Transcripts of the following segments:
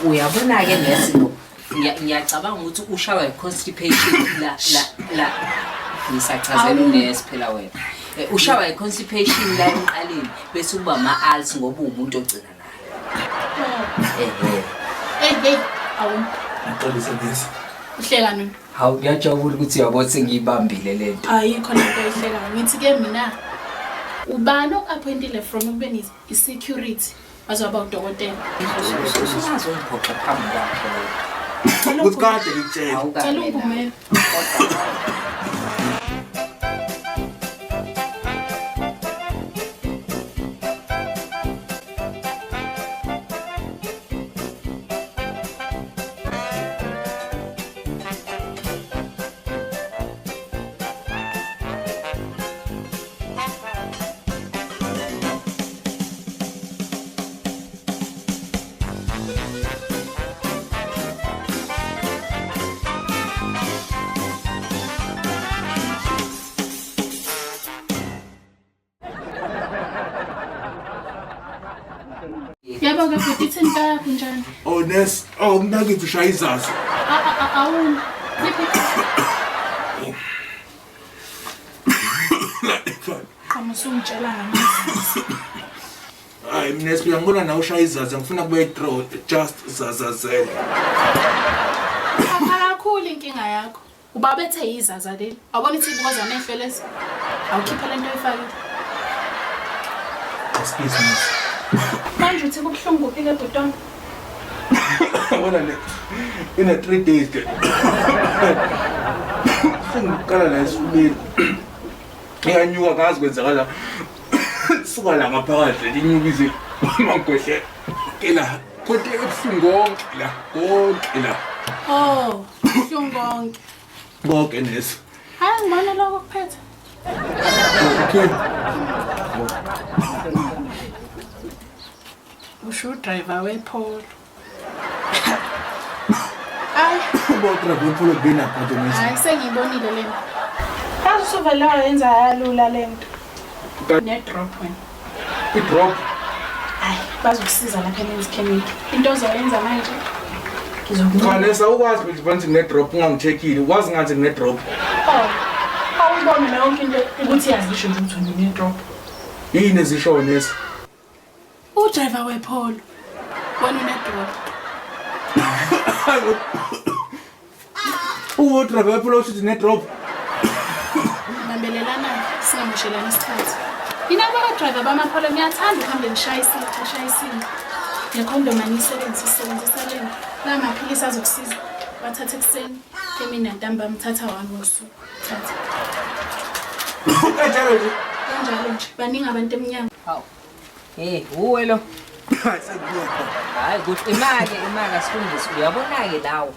uyabona ke nesimo ngiyacabanga ukuthi ushawa i-constipation la ngisachazela unesi phela wena ushawa i-constipation la emqaleni bese kuba ama-ulcer ngoba umuntu ogcina nayo hey awu Ngixolisa ngesi. uhleka nini hawu ngiyajabula ukuthi uyabona sengiyibambile lento ayikho lento ehleka ngithi ke mina ubani ok-appointile from ukube i-security bazoba udokotela usungazongiphoxa phambi kwakhe Ukuthi kade ngitshela. cela ungivumele yabo ke futhi ithinta yakho njani Oh nurse, mina ngithi ushaya izazi. awuni Kama usungitshela ngamazisi Hayi mina siyangibona nawe ushaya izazi ngifuna kube draw just zazazela. akakhulu inkinga yakho ubabethe izaza leli awubona ithi because amehlo lesi awukhipha lento oyifakile Excuse me. manje uthi kubuhlungu kuphi button Bona le in a 3 days ke. Sengikala la esifubeni. Ngiyanyuka ngazi kwenzakala. Suka la ngaphakathi linyukize amagwehle. Ke la kodwa ebuhlungu konke la. Konke la. oh buhlungu konke Konke nesi. hayi ngibona lokho kuphethe Okay. usho driver wePolo ay Botra kuphula bina kodwa nesi. hayi sengiyibonile lento kaze suvela yenza yalula lento ne drop wena I-drop. hayi bazokusiza lapha eMen's Clinic into ozoyenza manje ngizokunika Khanesa ukwazi ukuthi bantu ngine-drop ungangicheckile. Ukwazi ngathi ngine-drop. awubone yonke into ukuthi yazisho nje ukuthi ngine-drop Yini ezisho nesi? udriver wePolo wena une-drop Uwo-driver wephula ushithi ne-drop. bambelelana singamoshelani isikhathi yina abakadriver bamaPolo ngiyathanda ukuhambe ngishaya isimo nekhondom anisebenzisa lena la maphilisi azokusiza wathatha ekuseni emini ntambama thatha wami ngosuku thatha Kanjalo nje. kanjalo nje baningi abantu emnyango hawu uwe lo Hayi sengiyapha. hayi kuhle imali asifundisi uyabona-ke lawo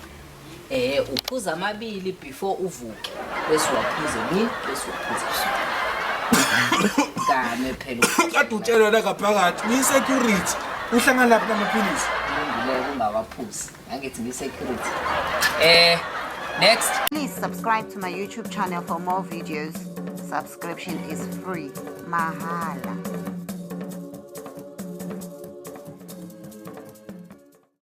uphuza amabili before uvuke bese uwaphuze ni bese uwaphuze ebusuku game phela Kade utshelwa la ngaphakathi ngiyi-security. Uhlangana laphi namaphilisi? ulungile kungawaphuzi angithi ngi-security next Please subscribe to my YouTube channel for more videos. Subscription is free. Mahala.